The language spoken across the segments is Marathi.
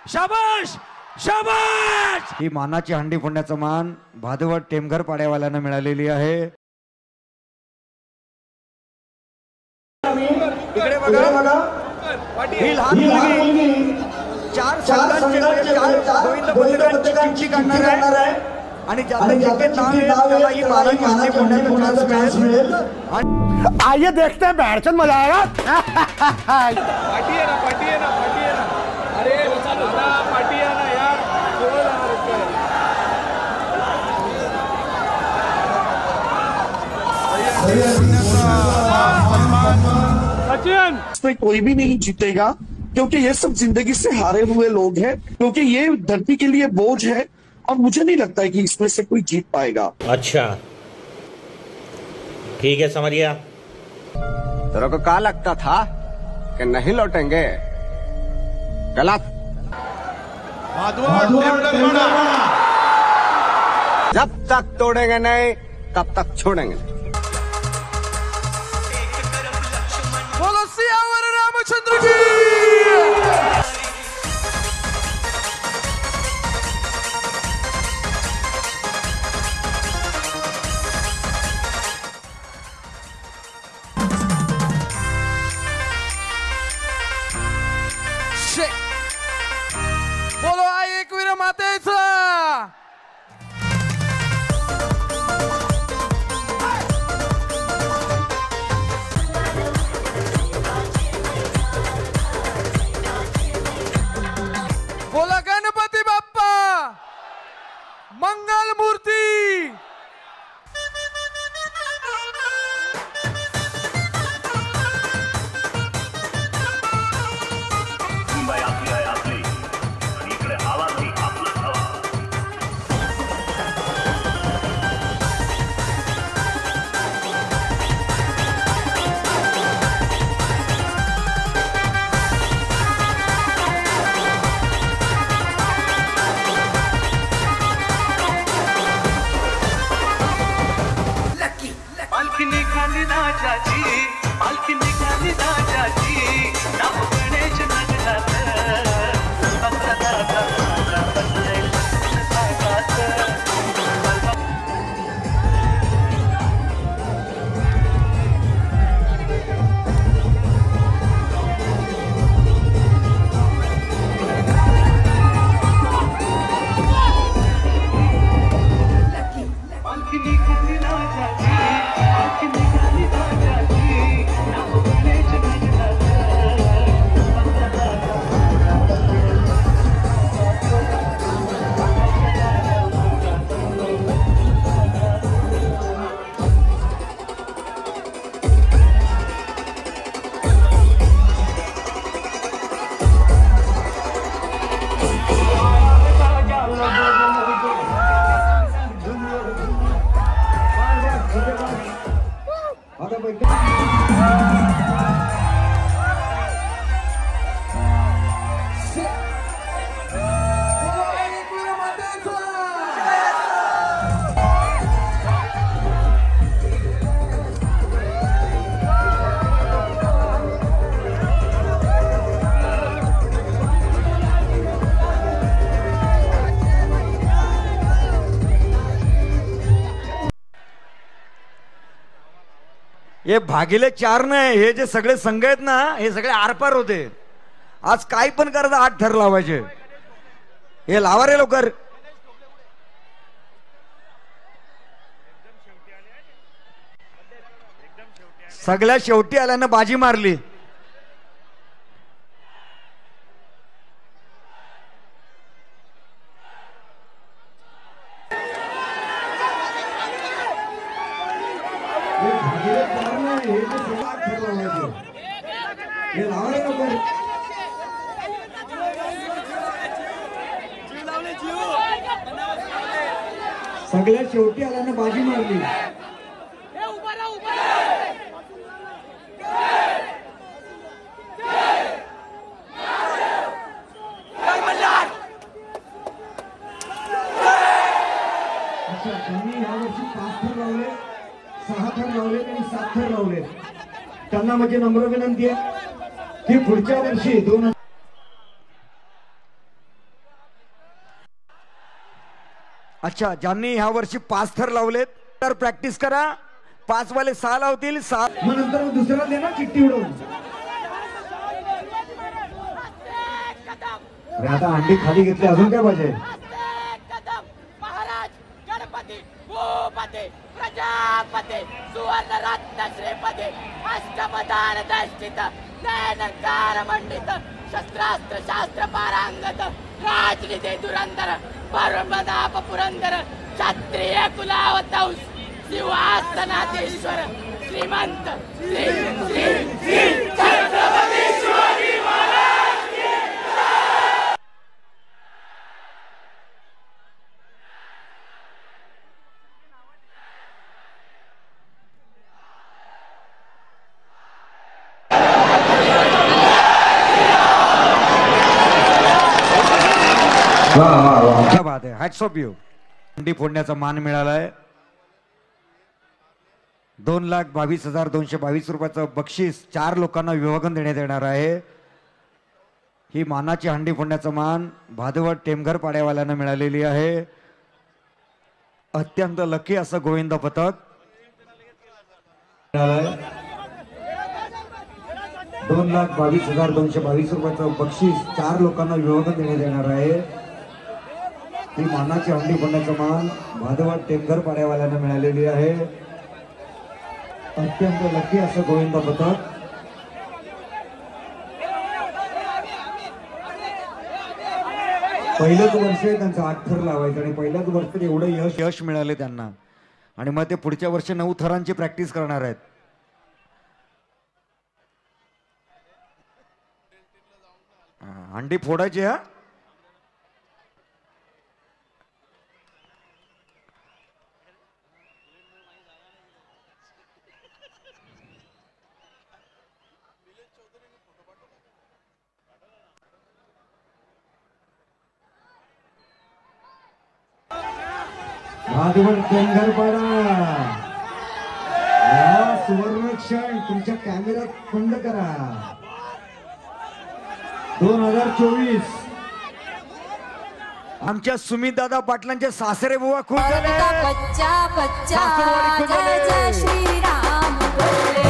शाबाश शाबाश। ही मानाची हंडी फोडण्याचा मान भादवड टेमघर पाड्यावाल्यांना मिळालेली आहे। इकडे बघा ही लहान मुलगी चार संघांचे गोविंद पथकांची चिठ्ठी काढणार आहे आणि ज्याचं जिथे नाव येईल त्याला ही मानाची हंडी फोडण्याचा चान्स मिळेल। आइए देखते हैं बैठचंद मजा आएगा। पार्टी है ना पार्टी है ना पार्टी है ना। अरे दादा पार्टी है ना यार। इसमें कोई भी नहीं जीतेगा क्योंकि ये सब जिंदगी से हारे हुए लोग हैं, क्योंकि ये धरती के लिए बोझ है और मुझे नहीं लगता है कि इसमें से कोई जीत पाएगा। अच्छा ठीक है समझ गया। तेरे को क्या लगता था कि नहीं लौटेंगे? गलत। जब तक तोड़ेंगे नहीं तब तक छोड़ेंगे। बोलो सियावर रामचंद्र की। बोलो आई एकवीर मातेचा। बोला गणपती बाप्पा मंगल मूर्ती। हे भागिले 4 नाही, हे जे सगळे संघ आहेत ना हे सगळे आरपार होते। आज काय पण करायचं, 8 थर लावायचे। हे लावा रे लवकर। सगळ्या शेवटी आल्यानं बाजी मारली। सगळ्या शेवटी आल्यानं बाजी मारली। त्यांनी यावर्षी 5 थर लावले, 6 थर लावले आणि 7 थर लावले। त्यांना माझी नम्र विनंती आहे की पुढच्या वर्षी अच्छा, ज्यांनी ह्या वर्षी 5 थर लावलेत तर प्रॅक्टिस करा. 5 वाले 6 लावतील. 6 मग नंतर दुसऱ्याला दे ना चिठ्ठी उडवून. अरे आता अंडी खाली घेतली, अजून काय पाहिजे. महाराज गणपती भूपते प्रजापते सुवर्ण रत्न श्रीपते अष्टपदान दष्टित नयनकार मंडित शस्त्रास्त्र शास्त्र पारांगत राजनिधे दुरंदर पर्वताप पुरंदर क्षत्रिय कुलावतंस सिंहासनाधीश्वर श्रीमंत श्री श्री श्री छत्रपती शिवाजी महाराज की जय. क्या बात आहे. Hats off you. अंडी फोडण्याचा मान मिळालाय. 2,22,222 रुपयाचं बक्षीस 4 लोकांना विभागून देण्यात येणार आहे. ही मानाची हंडी फोडण्याचा मान भादवड टेमघर पाड्यावाल्यांना मिळालेली आहे. अत्यंत लकी असं गोविंद पथक. 2,22,222 रुपयाचं बक्षीस 4 लोकांना विभागून देण्यात येणार आहे. ही मानाची हंडी फोडण्याचा मान भादवड टेमघर पाड्यावाल्यांना मिळालेली आहे. अत्यंत लकी असं गोविंद पथक. पहिलंच वर्ष आहे त्यांचं 8 थर लावायचं आणि पहिल्याच वर्षात एवढं यश मिळाले त्यांना आणि मग ते पुढच्या वर्षी 9 थरांची प्रॅक्टिस करणार आहेत. हंडी फोडायची. हा भादवड टेमघरपाडा सुवर्ण क्षण तुमच्या कॅमेऱ्यात बंद करा. 2024 आमच्या सुमित दादा पाटलांचे सासरे बुवा खूप झाले. बच्चा बच्चा सासरवाडी खूप जय झाले. जय श्रीराम बोले.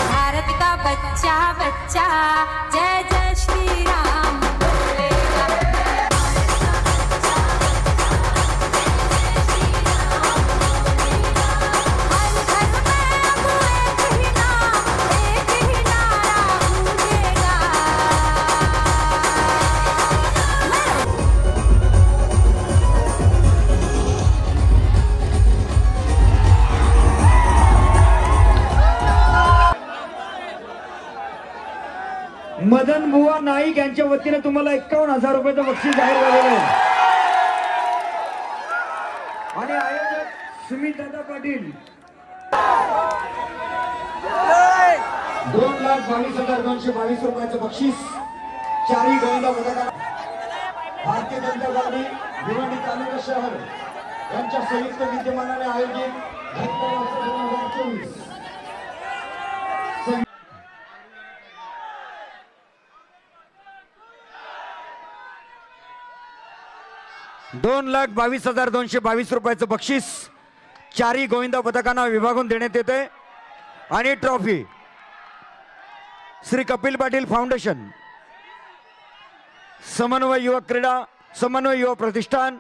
भारत का बच्चा बच्चा जय जय श्रीराम बोलेगा. हर घर में अब एक ही नाम, एक ही नारा गूंजेगा. मदन बुवा नाईक यांच्या वतीने तुम्हाला 51,000 रुपयाचं बक्षीस जाहीर झालेलं आहे. आणि आयोजक सुमित दादा पाटील. 2,22,222 रुपयाचं बक्षीस 4 गोविंद पथकाला भारतीय जनता पार्टी भिवंडी तालुका शहर यांच्या संयुक्त विद्यमानाने आयोजित 2024 2,22,222 रुपयाचं बक्षीस 4 गोविंद पथकांना विभागून देण्यात येते. आणि ट्रॉफी श्री कपिल पाटील फाउंडेशन, समन्वय युवक क्रीडा, समन्वय युवा प्रतिष्ठान,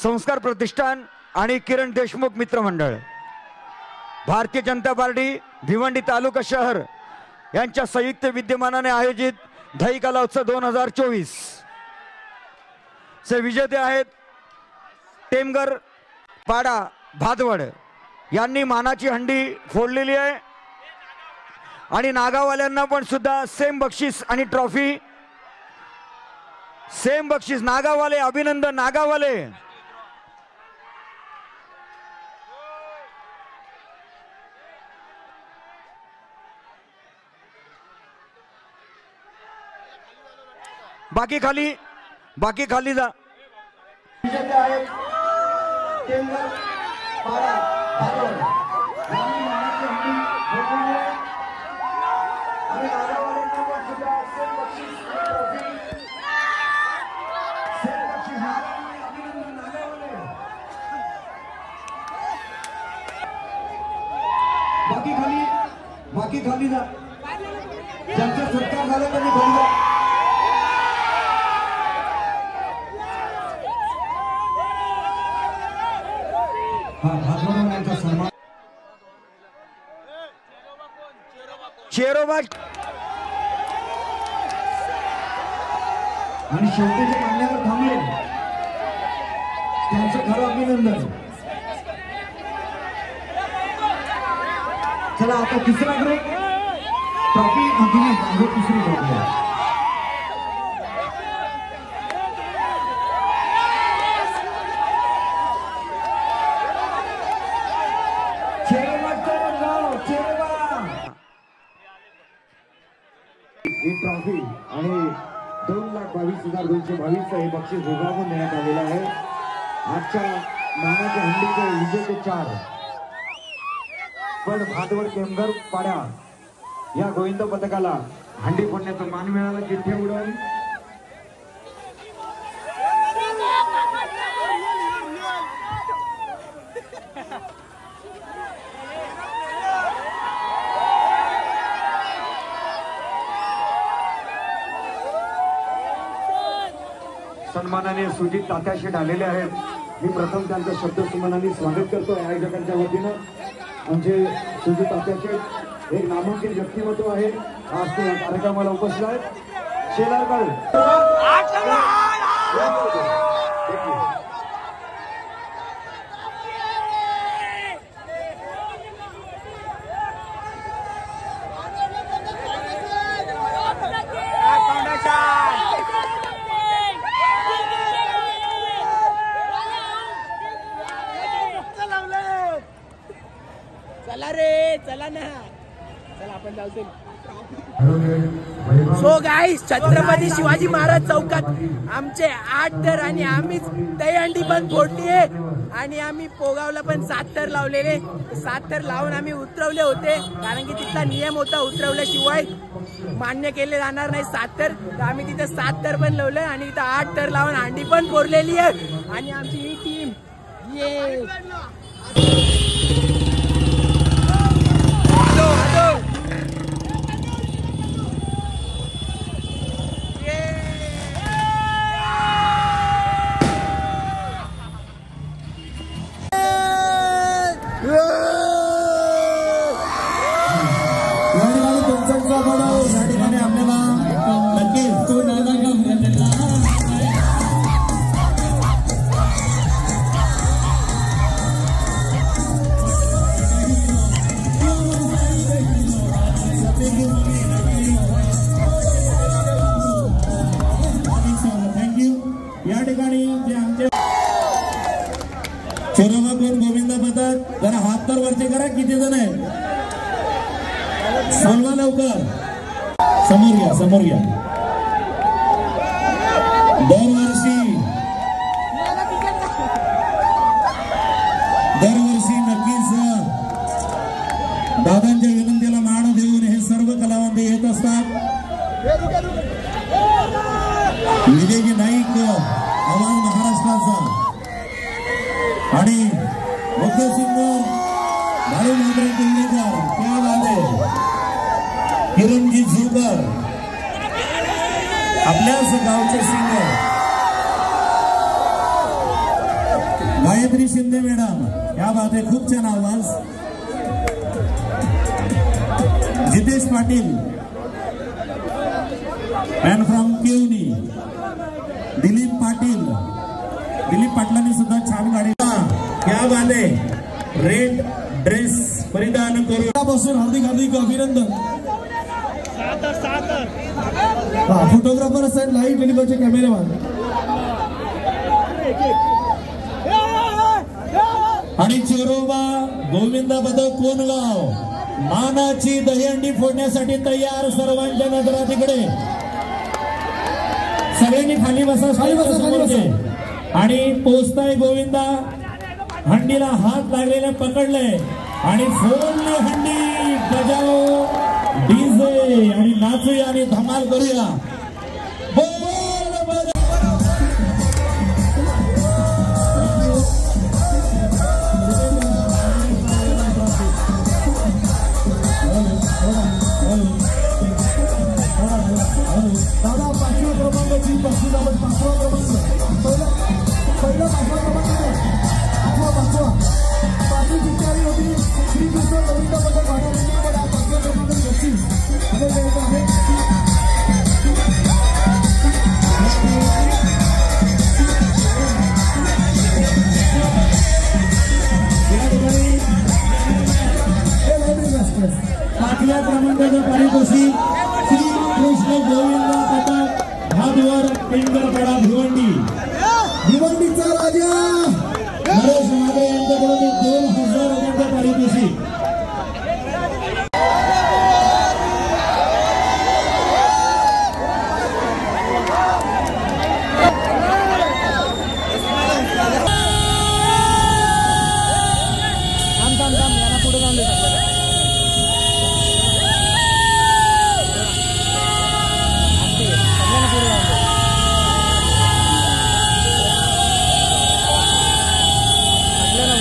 संस्कार प्रतिष्ठान आणि किरण देशमुख मित्र मंडळ, भारतीय जनता पार्टी भिवंडी तालुका शहर यांच्या संयुक्त विद्यमानाने आयोजित दही कला उत्सव 2024 चे विजेते आहेत टेमघर पाडा भादवड यांनी मानाची हंडी फोडलेली आहे. आणि नागावाल्यांना पण सुद्धा सेम बक्षीस आणि ट्रॉफी, सेम बक्षीस. नागावाले अभिनंदन. नागावाले बाकी खाली जा. विजेते आहेत टेंगर पाडा भादोड. यांनी मानाची हंडी जिंकली आहे. आणि नागावाल्यांना पण सुद्धा सेम बक्षीस ट्रॉफी सेम बक्षीस अभिनंदन नागावाले. बाकी खाली जा. ज्यांचं सत्कार झालं त्यांनी खाली जा. हा सन्मान चेरोबा आणि शेवटी जे मान्यवर थांबले त्यांचं खरं अभिनंदन. चला आता तिसरा ग्रुप ट्रॉफी तिसरी ट्रॉफी आहे. ही ट्रॉफी आणि 2,22,222 हे बक्षीस विभागून देण्यात आलेलं आहे. आजच्या मानाच्या हंडीचे विजेते 4 पण भादवड टेमघर पाड्या या गोविंद पथकाला हंडी फोडण्याचा मान मिळाला. चिठ्ठ्या उडवून सन्मानाने सुजित तात्या शेठ आलेले आहेत. मी प्रथम त्यांचं शब्द सुमनाने स्वागत करतो आयोजकांच्या वतीनं. आमचे सुजित तात्या शेठ एक नामांकित व्यक्तिमत्व आहे. आज ते या कार्यक्रमाला उपस्थित आहेत. शेलारकर चला रे चला ना चला आपण जाऊ. सो गाईस छत्रपती शिवाजी महाराज चौकात आमचे 8 थर आणि आम्हीच दहीहंडी पण फोडली आहे. आणि आम्ही पोगावला पण 7 थर लावलेले. 7 थर लावून आम्ही उतरवले होते कारण की तिथला नियम होता उतरवल्याशिवाय मान्य केले जाणार नाही 7 थर. तर आम्ही तिथे 7 थर पण लावले आणि इथं 8 थर लावून हंडी पण फोडलेली आहे. आणि आमची ही टीम ये गोविंद पथक जरा हात तर वरचे करा. किती जण आहे सांगा लवकर. समोर या. दरवर्षी नक्कीच दादांच्या विनंतीला मान देऊन हे सर्व कलावंत येत असतात. विजयजी नाईक आवाज महाराष्ट्राचा आणि मुख्य सिंगर भाई मात्र किल्लेकर क्या बात आहे. किरणजी झुकर आपल्याच गावचे सिंगर. गायत्री शिंदे मॅडम क्या बात आहे. खूप छान आवाज. Jitesh Patil man from Kevani. दिलीप पाटलांनी सुद्धा छान गाडी. क्या बात आहे. रेड ड्रेस परिधान करून हार्दिक अभिनंदन. फोटोग्राफर असेल लाईव्ह टेलिव्हिजनचे कॅमेरामॅन आणि चेरोबा गोविंद पथक कोणगाव मानाची दहीहंडी फोडण्यासाठी तयार. सर्वांच्या नजरा तिकडे. सगळ्यांनी खाली बसा, समोरचे. आणि पोचताय गोविंदा हंडीला हात लागलेले पकडले आणि फोडले हंडी, बजाओ डीजे आणि नाचूया आणि धमाल करूया. दादा 5व्या क्रमांकाची बक्षीस आपण 5वा क्रमांक पहिला 5वा क्रमांक 5वी जिंकणारी होती श्रीकृष्ण गोविंद पथक भागामध्ये 5व्या क्रमांकाची बक्षीस पाचव्या क्रमांकाचं पारितोषिक श्री कृष्ण गोविंद पथक भादवर पिंगरपडा भिवंडीचा राजा नरेश माधव यांच्याकडून 2000 रुपयांचं पारितोषिक. आपल्याला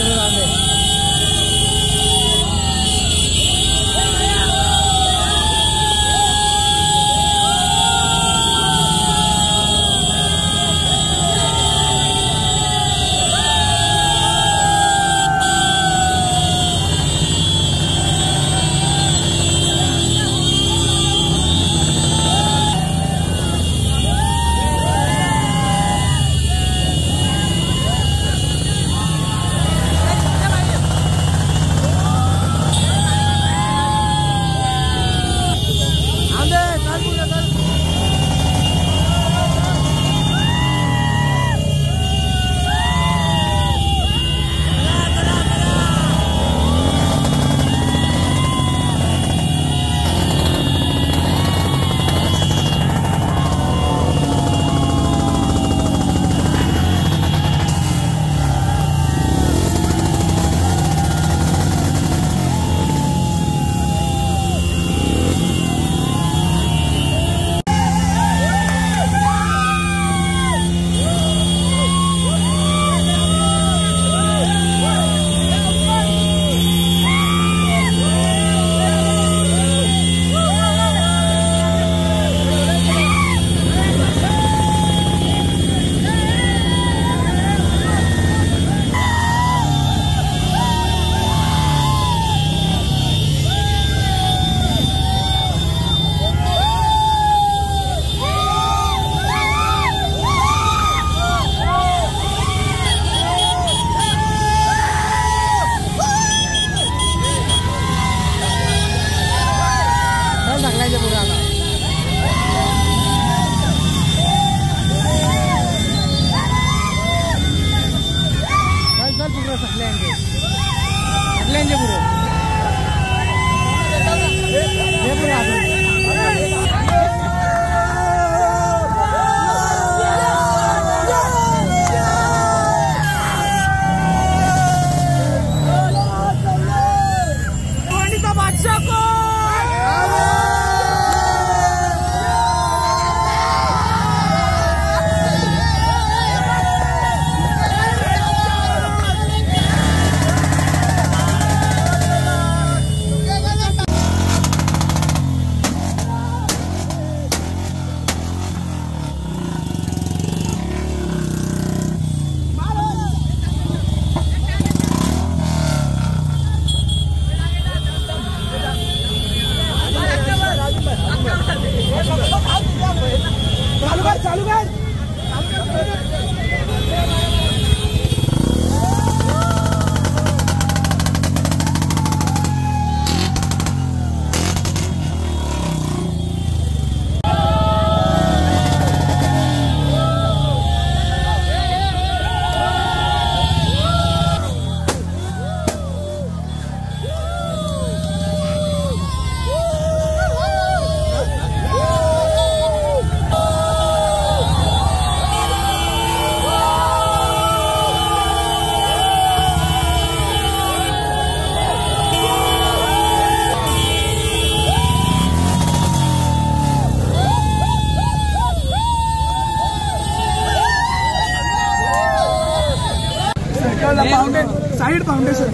हाईट फाउंडेशन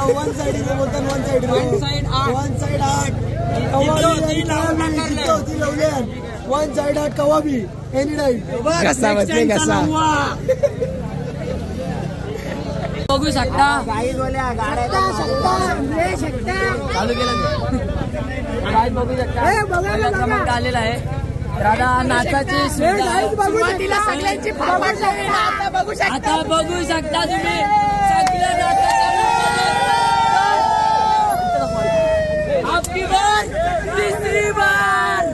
वन साइड बोलतात one side art one side art कवा बी एनी टाइम कसा बसले कसा बघू शकता चालू केलं काय बघू शकता आलेला आहे दादा नाचाची सुरुवातीला सगळ्यांची आता बघू शकता तुम्ही सगळ्या आपकी बार तीसरी बार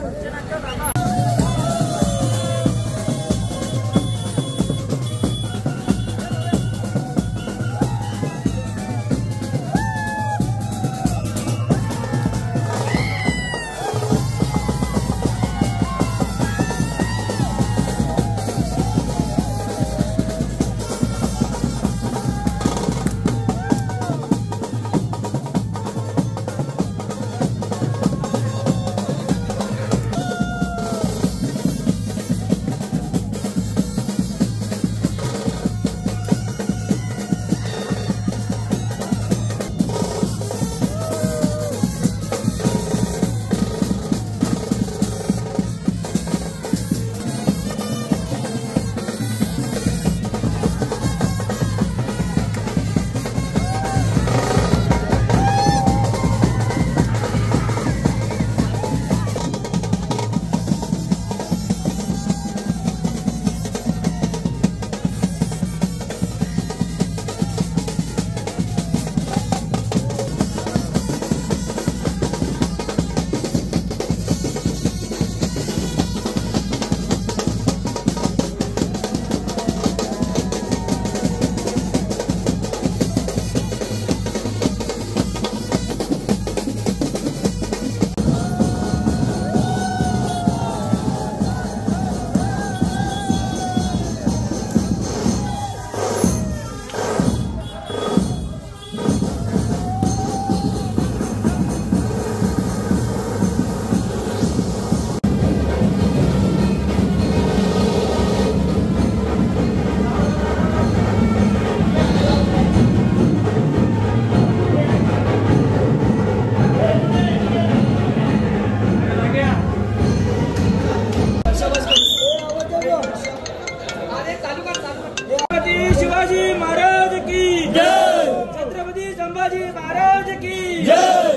शिवाजी महाराज की जय छत्रपती संभाजी महाराज की जय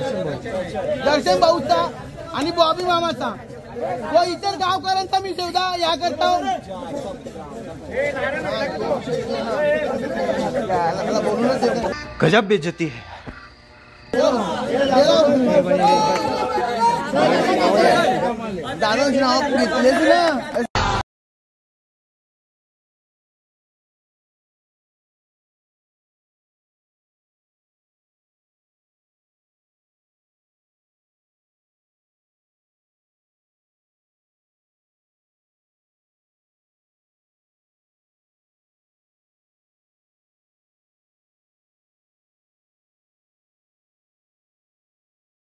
दर्शन भाऊचा आणि बॉबी मामाचा व इतर गावकऱ्यांचा मी सुद्धा या करता गजब बेइज्जती है दादा नाव घेतलेच ना